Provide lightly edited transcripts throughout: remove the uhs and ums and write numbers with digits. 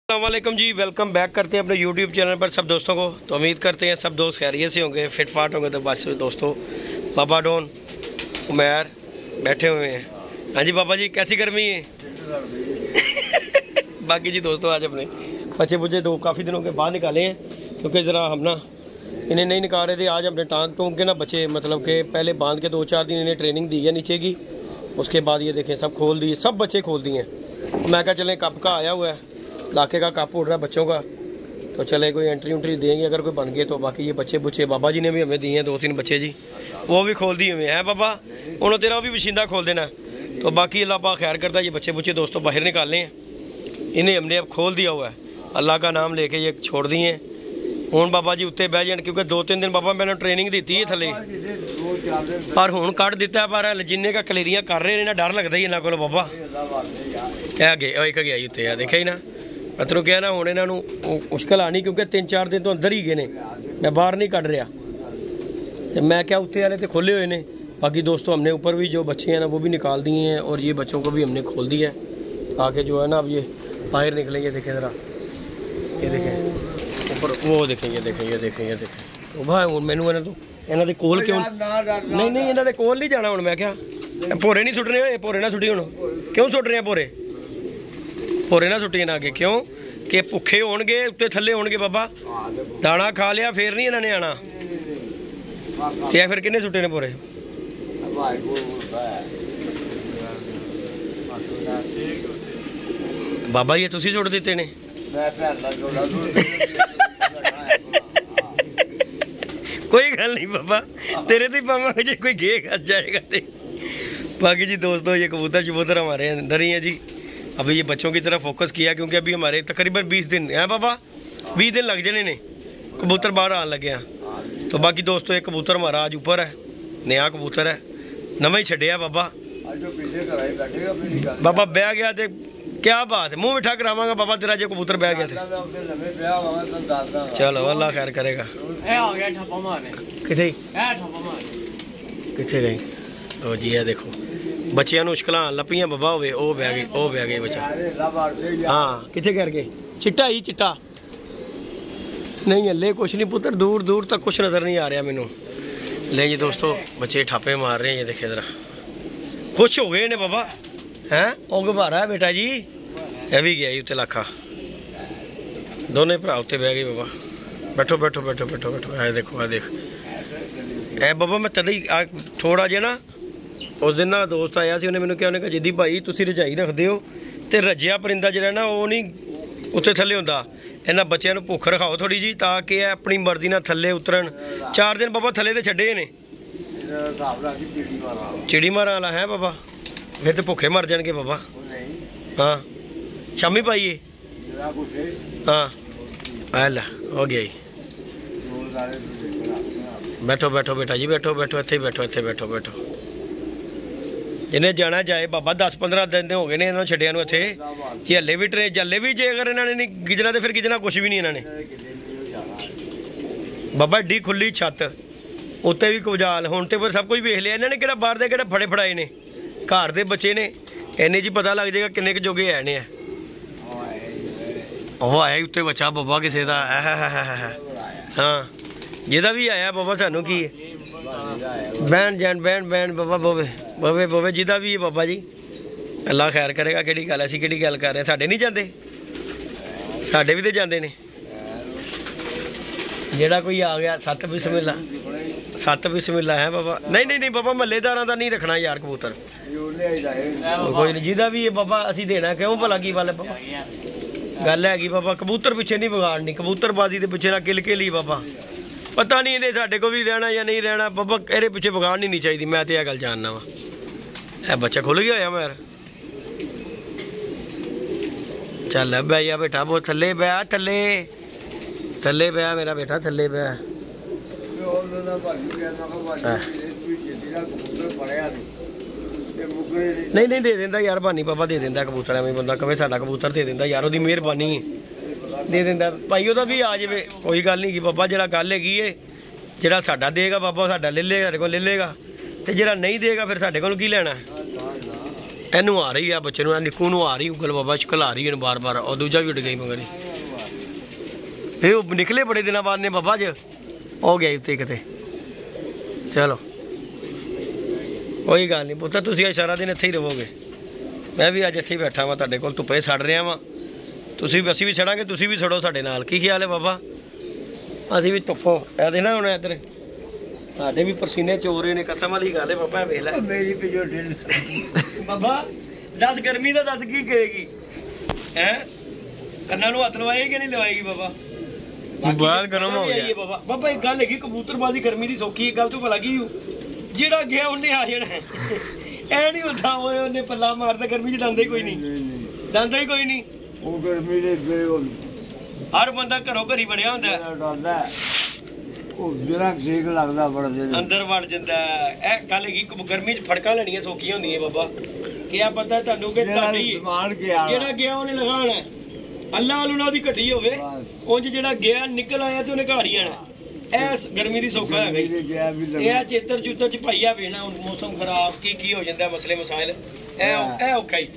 अस्सलामुअलैकुम जी, welcome back करते हैं अपने यूट्यूब चैनल पर सब दोस्तों को। तो उम्मीद करते हैं सब दोस्त खैरियत से होंगे, फिट फाट होंगे। तो बस दोस्तों, बाबा डॉन उमैर बैठे हुए हैं। हाँ जी बाबा जी, कैसी गर्मी है? बाकी जी दोस्तों, आज अपने बच्चे बुच्चे दो काफ़ी दिनों के बाद निकाले हैं, क्योंकि ज़रा हम ना इन्हें नहीं निकाल रहे थे। आज हमने टांग टूंग के ना बच्चे मतलब के पहले बांध के 2-4 दिन इन्हें ट्रेनिंग दी है नीचे की। उसके बाद ये देखें सब खोल दिए, सब बच्चे खोल दिए हैं। मैं क्या चलें, कप का आया हुआ है, इलाके का कप उड़ रहा है बच्चों का, तो चले कोई एंट्री उंट्री देंगे अगर कोई बन गए तो। बाकी ये बच्चे बुच्चे बाबा जी ने भी हमें दिए हैं 2-3 बच्चे जी, वो भी खोल दिए हुए हैं। बाबा उन्होंने तेरा भी बशिंदा खोल देना। तो बाकी अल्लाह पाक खैर करता है। ये बच्चे बुच्चे दोस्तों बाहर निकालने हैं, इन्हें हमने अब खोल दिया हुआ है, अल्लाह का नाम लेके ये छोड़ दिए हैं। हूँ बाबा जी उत्ते बह जान, क्योंकि 2-3 दिन बाबा मैंने ट्रेनिंग दी है थले, पर हूँ कट दिता है। पर जिन्ने का कलेरियाँ कर रहे हैं ना, डर लगता ही इन्हों को बाबा एक गया जी उत्ते देखा ही ना। मतलब क्या ना हूँ इन्हों मुश्किल आनी, क्योंकि 3-4 दिन तो अंदर ही गए ने, मैं बाहर नहीं कट रहा। तो मैं क्या उत्ते वाले तो खोले हुए हैं। बाकी दोस्तों हमने ऊपर भी जो बच्चे हैं ना वो भी निकाल दिए हैं, और ये बच्चों को भी हमने खोल दिया है ताकि जो है ना अब ये बाहर निकलेंगे। देखें ज़रा, ये देखें ऊपर, वो देखें, ये देखें, ये देखें, ये देखें। तो भाई मैनू इन्हों के कोल क्यों नहीं इन्हों के कोल नहीं जाना। हूँ मैं क्या भोरे नहीं सुटने हुए, भोरे ना सुटी। हूँ क्यों सुट रहे हैं भोरे? भोरे ना सुटिए ना अगे, क्यों कि भुखे होणगे, उत्ते थल्ले होणगे। बाबा दाना खा लिया फिर नहीं इन्होंने आना। क्या फिर किन्ने सुटे ने भोरे? बाबा ये तुसी सुट दिते ने? कोई गल नहीं बाबा, तेरे तो ही पावांगे जी, कोई गे खा जाएगा ते। बाकी जी दोस्तों, ये कबूतर शबूतर हमारे अंदर ही है जी। अभी ये बच्चों की तरफ फोकस किया, क्योंकि अभी हमारे तकरीबन 20 दिन है बाबा, 20 दिन लग जाने ने कबूतर बाहर आने लगे हैं। तो बाकी दोस्तों, एक कबूतर हमारा आज ऊपर है, नया कबूतर है, नवा ही छड़िया बाबा। बाबा बह गया तो क्या बात है, मुंह मिठा करावांगा बाबा तेरा जो कबूतर बह गया थे। चलो अल्लाह खैर करेगा। किथे गई? तो जी है देखो, बच्चियां मुश्किल लपियां बाबा होवे, ओ बह गए बच्चा। हाँ किथे कर गए? चिट्टा ही चिट्टा नहीं, हले कुछ नहीं पुत्र, दूर दूर तक कुछ नज़र नहीं आ रहा मैनू। ले जी दोस्तों, बच्चे ठापे मार रहे हैं, ये देखे ज़रा खुश हो गए ने बाबा। हैं ओ गुब्बारा है बेटा जी, यह भी गया उत्ते लाखा, दोनों भरा उत्ते बह गए बाबा। बैठो बैठो बैठो बैठो बैठो, है देखो, है देख ए बाबा। मैं तद ही थोड़ा जिहा ना उस दिन ना दोस्त आया सी, उन्हें मैंने क्या, उन्हें कहा जिद्दी भाई तुसी रजाई रखते हो तो रजिया परिंदा जो ना वो नहीं उत्ते थले होंदा। इन्होंने बच्चों को भुख रखाओ थोड़ी जी, ताकि अपनी मर्जी ना थले उतरन। 4 दिन बाबा थले तो छड्डे ने, चिड़ी मारा वाला है बाबा, फिर तो भुखे मर जाएंगे बाबा। हाँ शामी पाइए, हाँ ला हो गया जी। बैठो बैठो बेटा जी, बैठो बैठो, इत्थे बैठो, इत्थे बैठो बैठो। जिन्हें जाना जाए बाबा, 10-15 दिन हो गए ने इन्होंने छड्डिया नूं इत्थे जी। हले भी ट्रेन हले भी जे अगर इन्होंने नहीं गिजना तो फिर गिजना कुछ भी नहीं इन्होंने बाबा। एड्डी खुली छत उत्ते भी कुजाल, हुण ते सब कुछ वेख लिया इन्होंने, किहड़ा बाहर दे किहड़ा फड़े फड़ाए ने, घर दे बच्चे ने, इन्ने जी पता लग जाएगा किन्ने जोगे है ने। वो आया उत्ते बच्चा बाबा किसी का, हाँ जिहदा भी आया बाबा, सानू की बहन जैन बहन बहन बाबा बोवे बोवे बोवे, जिहदा भी है बाबा जी अल्लाह खैर करेगा। किहड़ी गल असीं किहड़ी गल कर रहे हैं, साडे नहीं जाते, साडे भी तो जाते ने। जेड़ा कोई आ गया सत बिस्मिल्ला, सत बिस्मिल्ला है बाबा। नहीं नहीं नहीं बाबा, महल्लेदारां दा नहीं रखना यार कबूतर, कोई नहीं, जिहदा भी है बाबा असीं देना। क्यों भला की गल बाबा, गल हैगी बाबा, कबूतर पिछे नहीं बिगाड़नी, कबूतरबाजी के पिछे ना किल के ली बाबा। पता नहीं इन्हें साढ़े को भी रहना या नहीं रहना बाबा, ये पिछे बिगाड़नी नहीं चाहिए। मैं तो यह गल जानना वा। है बच्चा खुल गया होया मेरा, चल बह बेटा, बहुत थले बह, थले थले बह मेरा बेटा, थले बह। नहीं नहीं दे देंदा यार, बानी बाबा दे देंदा कबूतर, एवं बंदा कहे साडा कबूतर दे देंदा यार, उसकी मेहरबानी दे देंदा भाई, वह भी आ जाए कोई गल नहीं बाबा। जो गल हैगी है, जो साडा देगा बाबा साडा ले लेगा, साडे को ले लेगा, तो जो नहीं देगा फिर साडे को की लेना। ਇਹਨੂੰ ਆ ਰਹੀ ਆ ਬੱਚੇ ਨੂੰ, ਨਿੱਕੂ ਨੂੰ ਆ ਰਹੀ ਉਂਗਲ ਬਾਬਾ ਸ਼ਕਲ ਆ ਰਹੀ ਹੈ ਬਾਰ-ਬਾਰ। ਔਰ ਦੂਜਾ ਵੀ ਉੱਡ ਗਈ ਮਗਰ ਇਹ ਉਹ ਨਿਕਲੇ ਬੜੇ ਦਿਨਾਂ ਬਾਅਦ ਨੇ ਬਾਬਾ ਅੱਜ ਹੋ ਗਿਆ ਉੱਤੇ ਕਿਤੇ। ਚਲੋ ਕੋਈ ਗੱਲ ਨਹੀਂ ਪੁੱਤ, ਤੁਸੀਂ ਅੱਜ ਸਾਰਾ ਦਿਨ ਇੱਥੇ ਹੀ ਰਹੋਗੇ। ਮੈਂ ਵੀ ਅੱਜ ਇੱਥੇ ਹੀ ਬੈਠਾ ਵਾਂ ਤੁਹਾਡੇ ਕੋਲ, ਧੁੱਪੇ ਸੜ ਰਿਹਾ ਵਾਂ। ਅਸੀਂ ਵੀ ਸੜਾਂਗੇ, ਤੁਸੀਂ ਵੀ ਸੜੋ ਸਾਡੇ ਨਾਲ। ਕੀ ਖਿਆਲ ਹੈ ਬਾਬਾ? ਅਸੀਂ ਵੀ ਧੁੱਪੋਂ ਇਹਦੇ ਨਾ ਹੁਣ ਇੱਧਰ ਸਾਡੇ ਵੀ ਪਸੀਨੇ ਚੋ ਰਹੇ ਨੇ। ਕਸਮ ਵਾਲੀ ਗੱਲ ਹੈ ਬਾਬਾ, ਵੇਖ ਲੈ ਮੇਰੀ ਪਿਛੋ ਬਾਬਾ। ਦੱਸ ਗਰਮੀ ਦਾ ਦੱਸ ਕੀ ਕਹੇਗੀ ਹੈ? ਕੰਨਾਂ ਨੂੰ ਹੱਥ ਲਵਾਏਗੀ ਕਿ ਨਹੀਂ ਲਵਾਏਗੀ ਬਾਬਾ? ਬਾਹਰ ਗਰਮ ਹੋ ਗਿਆ ਬਾਬਾ। ਬਾਬਾ ਇੱਕ ਗੱਲ ਹੈਗੀ, ਕਬੂਤਰਬਾਜ਼ੀ ਗਰਮੀ ਦੀ ਸੌਖੀ ਗੱਲ ਤੋਂ ਭਲਾ ਕੀ ਜਿਹੜਾ ਗਿਆ ਉਹਨੇ ਆ ਜਾਣਾ। ਐ ਨਹੀਂ ਹੁੰਦਾ ਓਏ ਉਹਨੇ ਪੱਲਾ ਮਾਰਦਾ, ਗਰਮੀ ਚ ਡਾਂਦਾ ਹੀ ਕੋਈ ਨਹੀਂ, ਡਾਂਦਾ ਹੀ ਕੋਈ ਨਹੀਂ। ਉਹ ਗਰਮੀ ਦੇ ਹਰ ਬੰਦਾ ਘਰੋਂ ਘਰੀ ਵੜਿਆ ਹੁੰਦਾ, ਡਰਦਾ ਉਹ ਜਿਹੜਾ ਸੇਕ ਲੱਗਦਾ ਬੜਦੇ ਅੰਦਰ ਵੜ ਜਾਂਦਾ। ਇਹ ਗੱਲ ਹੈਗੀ, ਗਰਮੀ ਚ ਫੜਕਾਂ ਲੈਣੀਆਂ ਸੌਖੀਆਂ ਹੁੰਦੀਆਂ ਬਾਬਾ। ਕਿਆ ਪਤਾ ਤੁਹਾਨੂੰ ਕਿ ਤੁਹਾਡੀ ਜਿਹੜਾ ਗਿਆ ਉਹਨੇ ਲਗਾਉਣਾ। ਅੱਲਾ ਵਾਲੂ ਨਾ ਉਹਦੀ ਘਟੀ ਹੋਵੇ, ਉਂਝ ਜਿਹੜਾ ਗਿਆ ਨਿਕਲ ਆਇਆ ਤੇ ਉਹਨੇ ਘਰ ਹੀ ਆਣਾ। ਇਹ ਗਰਮੀ ਦੀ ਸੌਖਾ ਹੈਗਾ ਇਹ ਚੇਤਰ ਚੂਤਰ ਚ ਭਾਈਆ ਵੇਣਾ। ਹੁਣ ਮੌਸਮ ਖਰਾਬ ਕੀ ਹੋ ਜਾਂਦਾ, ਮਸਲੇ ਮਸਾਇਲ ਇਹ ਔਖਾ ਹੀ।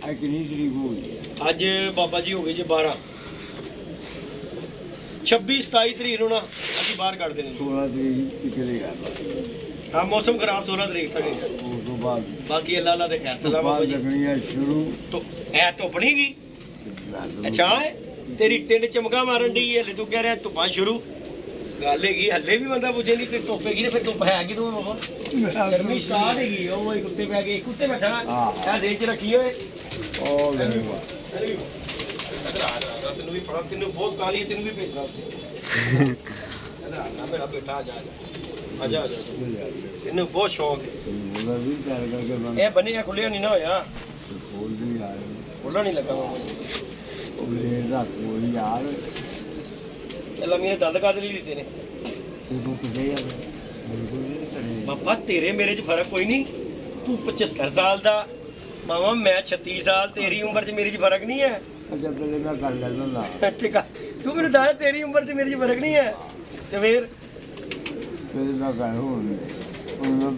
ਅੱਜ ਬਾਬਾ ਜੀ ਹੋ ਗਏ ਜੀ 12, 26 27 ਤਰੀਕ ਨੂੰ ਨਾ ਅਸੀਂ ਬਾਹਰ ਕੱਢ ਦੇਣੇ। 16 ਤਰੀਕ ਨਿਕਲੇਗਾ। ਹਾਂ ਮੌਸਮ ਖਰਾਬ 16 ਤਰੀਕ ਤੱਕ। ਉਸ ਤੋਂ ਬਾਅਦ ਬਾਕੀ ਅੱਲਾ ਅੱਲਾ ਦੇ ਖੈਰ ਸਦਾ ਬਾਬਾ ਜੀ ਲੱਗਣੀਆਂ ਸ਼ੁਰੂ ਤੋਂ ਇਹ ਧੁੱਪ ਨਹੀਂ ਗਈ। ਅੱਛਾ ਤੇਰੀ ਟਿੰਡ ਚਮਕਾ ਮਾਰਨ ਦੀ ਹਲੇ ਤੂੰ ਕਹਿ ਰਿਹਾ ਧੁੱਪਾਂ ਸ਼ੁਰੂ। ਗੱਲ ਹੈਗੀ ਹੱਲੇ ਵੀ ਬੰਦਾ ਪੁੱਛੇ ਨਹੀਂ ਤੇ ਧੁੱਪ ਹੈਗੀ ਤੇ ਫਿਰ ਧੁੱਪ ਹੈ ਕਿਦੋਂ ਬਾਬਾ? ਗਰਮੀ ਸਟਾਰਟ ਹੈਗੀ। ਉਹ ਕੁੱਤੇ ਪੈ ਗਏ, ਕੁੱਤੇ ਬੈਠਾ ਇਹ ਦੇਖ ਚ ਰੱਖੀ ਓਏ। ਉਹ ਲੈਣਾ ਤੈਨੂੰ ਵੀ ਪੜਾ, ਤੈਨੂੰ ਬਹੁਤ ਕਾਲੀ, ਤੈਨੂੰ ਵੀ ਭੇਜਣਾ ਮੇਰਾ ਬੇਟਾ। ਆ ਜਾ ਆ ਜਾ ਆ ਜਾ, ਇਹਨੂੰ ਬਹੁਤ ਸ਼ੌਕ ਹੈ। ਇਹ ਬੰਨਿਆ ਖੁੱਲਿਆ ਨਹੀਂ ਨਾ ਹੋਇਆ, ਖੁੱਲਾ ਨਹੀਂ ਲੱਗਾ ਇਹ ਲੰਮੀਆਂ ਦੰਦ ਕਾਦ ਲਈ ਦਿੱਤੇ ਨੇ ਬਾਬਾ। ਤੇਰੇ ਮੇਰੇ ਚ ਫਰਕ ਕੋਈ ਨਹੀਂ। ਤੂੰ 75 ਸਾਲ ਦਾ ਮਾਮਾ, ਮੈਂ 36 ਸਾਲ। ਤੇਰੀ ਉਮਰ ਚ ਮੇਰੀ ਚ ਫਰਕ ਨਹੀਂ ਹੈ। ਤੂੰ ਮੈਨੂੰ ਦੱਸ ਤੇਰੀ ਉਮਰ ਚ ਮੇਰੀ ਚ ਫਰਕ ਨਹੀਂ ਹੈ ਤੇ ਫਿਰ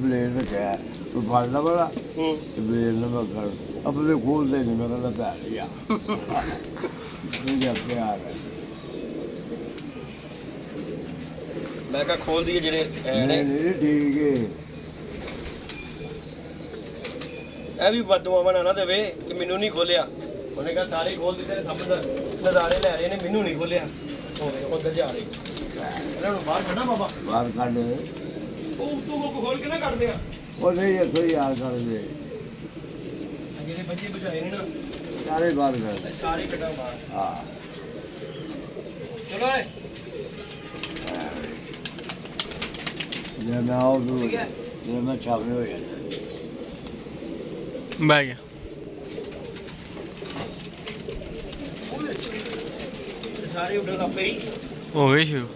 ਬਲੇਡ ਰੱਖਿਆ ਤੂੰ ਫੜਦਾ ਬੜਾ ਤੇ ਬਲੇਡ ਨਾ ਮਗਰ ਆਪਣੇ ਖੋਲਦੇ ਨਹੀਂ। ਮੈਂ ਕਹਿੰਦਾ ਪੈ ਲਿਆ ਪਿਆਰ ਹੈ। ਮੈਂ ਕਿਹਾ ਖੋਲ ਦਈਏ ਜਿਹੜੇ ਨਹੀਂ ਠੀਕ ਹੈ। ਇਹ ਵੀ ਬਦਦੁਆਵਾਂ ਨਾ ਦੇਵੇ ਕਿ ਮੈਨੂੰ ਨਹੀਂ ਖੋਲਿਆ। ਉਹਨੇ ਕਿਹਾ ਸਾਰੇ ਖੋਲ ਦਿੱਤੇ ਨੇ, ਸਭ ਨਜ਼ਾਰੇ ਲੈ ਰਹੇ ਨੇ, ਮੈਨੂੰ ਨਹੀਂ ਖੋਲਿਆ। ਉਧਰ ਜਾ ਰਹੇ ਇਹਨਾਂ ਨੂੰ ਬਾਹਰ ਕੱਢਣਾ ਬਾਬਾ। ਬਾਹਰ ਕੱਢ ਉਹ ਤੂੰ ਖੋਲ ਕੇ ਨਾ ਕੱਢਦੇ ਆ। ਉਹ ਨਹੀਂ ਇੱਥੋਂ ਹੀ ਯਾਦ ਕਰਦੇ ਜਿਹੜੇ ਬੱਚੇ ਬੁਝਾਏ ਨੇ ਨਾ ਸਾਰੇ ਬਾਹਰ ਕਰਦੇ ਸਾਰੇ ਕੱਢਾ ਬਾਹਰ। ਹਾਂ ਚਲੋ ਏ ਜੇ ਮੈਂ ਆਉਂ ਜੇ ਮੈਂ ਛਾਪੇ ਹੋ ਜਾਂਦਾ ਬਹਿ ਗਿਆ ਸਾਰੇ ਉੱਡਣ ਲੱਗ ਪਈ। ਹੋ ਗਏ ਸ਼ੁਰੂ।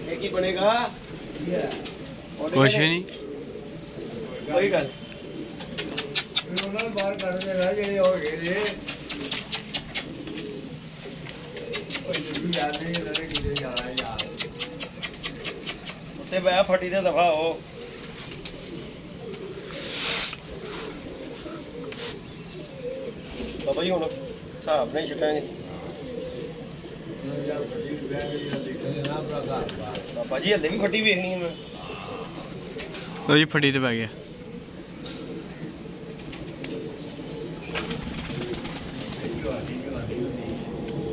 ਇਹ ਕੀ ਬਣੇਗਾ? ਕੁਛ ਨਹੀਂ ਕੋਈ ਗੱਲ ਉਹਨਾਂ ਨੂੰ ਬਾਹਰ ਕੱਢ ਦੇਣਾ ਜਿਹੜੇ ਹੋ ਗਏ ਨੇ। ਉਹ ਯਾਦ ਨਹੀਂ ਇਹਨਾਂ ਨੇ ਕਿਤੇ ਜਾਣਾ ਯਾਰ। ਉੱਤੇ ਬੈ ਫਟੀ ਤੇ ਦਫਾ ਹੋ। ਬਾਬਾ ਜੀ ਹੁਣ ਹਿਸਾਬ ਨਹੀਂ ਛਕਾਂਗੇ। ਬਾਬਾ ਜੀ ਹਲੇ ਵੀ ਫੱਟੀ ਵੇਖਣੀ ਹੈ ਮੈਂ। ਲੋ ਜੀ ਫੱਟੀ ਤੇ ਪੈ ਗਿਆ।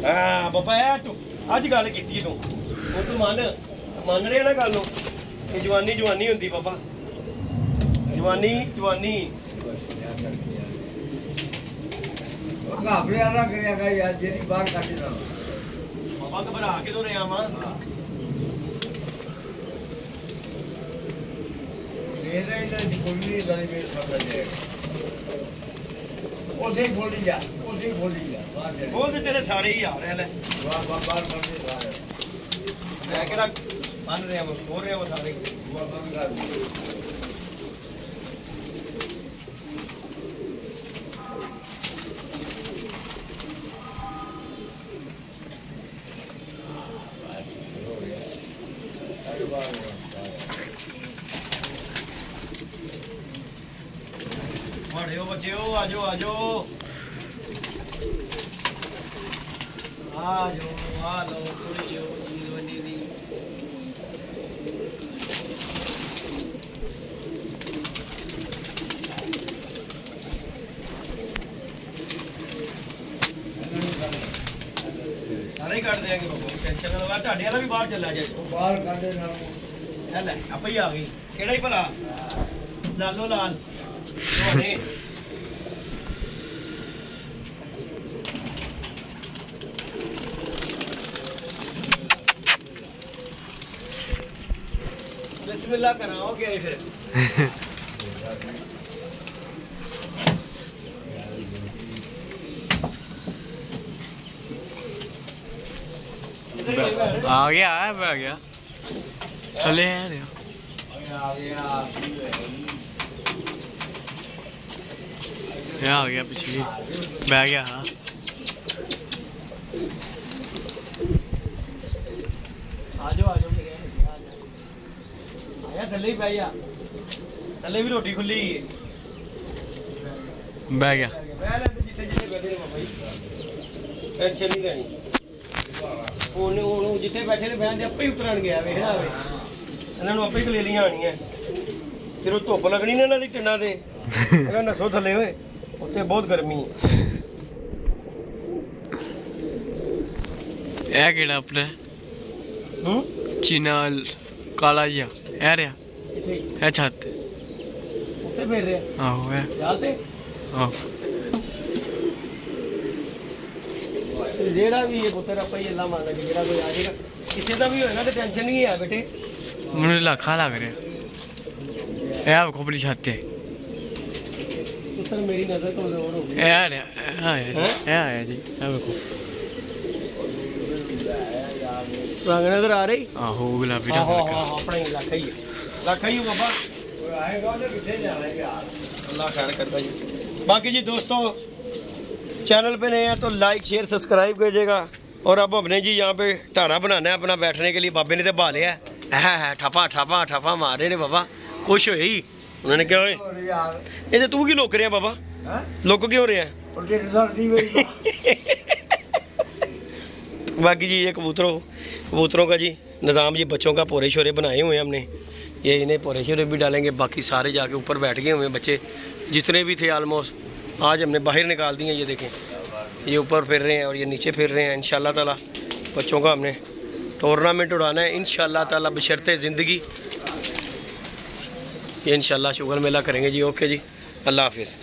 ਹਾਂ ਬਾਬਾ ਇਹ ਤੂੰ ਅੱਜ ਗੱਲ ਕੀਤੀ ਤੂੰ, ਉਹ ਤੂੰ ਮੰਨ ਰਿਹਾ ਨਾ ਗੱਲ ਨੂੰ ਕਿ ਜਵਾਨੀ ਜਵਾਨੀ ਹੁੰਦੀ ਬਾਬਾ। ਜਵਾਨੀ ਜਵਾਨੀ ਘਾਬਰੇ ਵਾਲਾ ਕਰਿਆਗਾ ਯਾਰ ਜਿਹੜੀ ਬਾਹਰ ਕੱਢ ਦੇਣਾ ਬਾਬਾ। ਘਬਰਾ ਕੇ ਤੋਂ ਰਿਹਾ ਵਾਂ। ਮੇਰਾ ਇਹਨਾਂ ਦੀ ਖੋਲੀ ਦਾ ਨਹੀਂ ਪਤਾ ਜਾਏਗਾ। ਉਹਦੇ ਹੀ ਖੋਲੀ ਜਾ, ਉਹਦੇ ਹੀ ਖੋਲੀ ਜਾ ਬਾਹਰ ਜਾ। ਉਹ ਤੇ ਤੇਰੇ ਸਾਰੇ ਹੀ ਆ ਰਹੇ ਲੈ। ਵਾਹ ਵਾਹ ਬਾਹਰ ਕੱਢਦੇ ਸਾਰੇ। ਮੈਂ ਕਿਹੜਾ ਮੰਨ ਰਿਹਾ ਵਾ, ਖੋਲ ਰਿਹਾ ਵਾ ਸਾਰੇ। ਉਹ ਬੰਦ ਕਰ ਦੇ। आजो आजो आजो आ लो कुड़ियो चीज वंडी दी सारे ही काट देंगे बाबू टेंशन ना लो ढाडे वाला भी बाहर चला जाए ਬਾਹਰ ਕੱਢੇ ਨਾ चल आप ही आ गई केड़ा ही भला लालो लाल ਤੁਹਾਡੇ बिस्मिल्लाह कराओगे फिर आ गया चले हैं ਆ ਗਿਆ आ गया पिछली बह गया हाँ आजो आजो आया थले ही पै जा थले भी रोटी खुली है बह गया बह लेंदे जिथे जिथे बैठे ने बाबा जी टेंशन नहीं लेनी ਹੁਣ ਜਿੱਥੇ ਬੈਠੇ ਨੇ ਬਹਿਣ ਆਪੇ ਹੀ ਉਤਰਨ ਗਿਆ ਵੇਖ ਨਾ ਵੇ ਇਹਨਾਂ ਨੂੰ ਆਪੇ ਹੀ ਕਲੇਲੀਆਂ ਆਣੀਆਂ ਫਿਰ ਉਹ ਧੁੱਪ ਲੱਗਣੀ ਨਾ ਇਹਨਾਂ ਦੀ ਟਿੰਨਾਂ ਤੇ ਇਹਨਾਂ ਨਸੋ ਥੱਲੇ ਓਏ ਉੱਥੇ ਬਹੁਤ ਗਰਮੀ ਹੈ ਇਹ ਕਿਹੜਾ ਆਪਣਾ ਹੂੰ ਚੀਨਾ ਕਾਲਾ ਜਿਹਾ ਇਹ ਰਿਹਾ ਕਿੱਥੇ ਇਹ ਛੱਤ ਉੱਥੇ ਫੇਰ ਰਿਹਾ ਆਹੋ ਇਹ ਯਾਰ ਤੇ ਆਹੋ ਜਿਹੜਾ ਵੀ ਇਹ ਪੁੱਤਰ ਆਪਾਂ ਹੀ ਅੱਲਾ ਮੰਨ ਕੇ ਜਿਹੜਾ ਕੋਈ ਆ ਜਾਏਗਾ ਕਿਸੇ ਦਾ ਵੀ ਹੋਏਗਾ ਤੇ ਟੈਨਸ਼ਨ ਨਹੀਂ ਹੈ ਬੇਟੇ ਮੈਨੂੰ ਲੱਖਾਂ ਲੱਗ ਰਿਹਾ ਇਹ ਵੇਖੋ ਬੜੀ ਛੱਤ ਹੈ ਪੁੱਤਰ ਮੇਰੀ ਨਜ਼ਰ ਤੋਂ ਲੋੜ ਹੋ ਗਈ ਇਹ ਆ ਰਿਹਾ ਇਹ ਆਇਆ ਜੀ ਇਹ ਵੇਖੋ ਰੰਗ ਨਜ਼ਰ ਆ ਰਹੀ ਆਹੋ ਗੁਲਾਬੀ ਆਹੋ ਰੰਗ ਦਾ ਆਹੋ ਆਪਣਾ ਹੀ ਇਲਾਕਾ ਹੀ ਹੈ ਇਲਾਕਾ ਹੀ ਬਾਬਾ ਆਏਗਾ ਉਹਨੇ ਕਿੱਥੇ ਜਾਣਾ ਯਾਰ अल्लाह खैर करता जी बाकी जी दोस्तों चैनल पे नए हैं तो लाइक शेयर सब्सक्राइब कीजिएगा और अब हमने जी यहाँ पे ढारा बनाना है अपना बैठने के लिए बाबे ने तो बहा लिया है ठपा ठपा ठपा मार रहे ने बाबा खुश हो ही उन्होंने क्या होए ਹੋਰ ਯਾਰ ये तो तू की लोक रहे हैं बाबा ਹੈ लोग क्यों रहे हैं ਉਹ ਢਿੱਡ ਸਰਦੀ ਹੋਈ बाकी जी ये कबूतरों का जी निज़ाम जी बच्चों का पोरे शोरे बनाए हुए हैं हमने ये इन्हें पोरे शोरे भी डालेंगे बाकी सारे जाके ऊपर बैठ गए हुए हैं बच्चे जितने भी थे आलमोस्ट आज हमने बाहर निकाल दिए ये देखें ये ऊपर फिर रहे हैं और ये नीचे फिर रहे हैं इंशाल्लाह ताला बच्चों का हमने टूर्नामेंट उड़ाना है इंशाल्लाह ताला बशर्ते ज़िंदगी ये इंशाल्लाह शुगर मेला करेंगे जी ओके जी अल्लाह हाफिज़।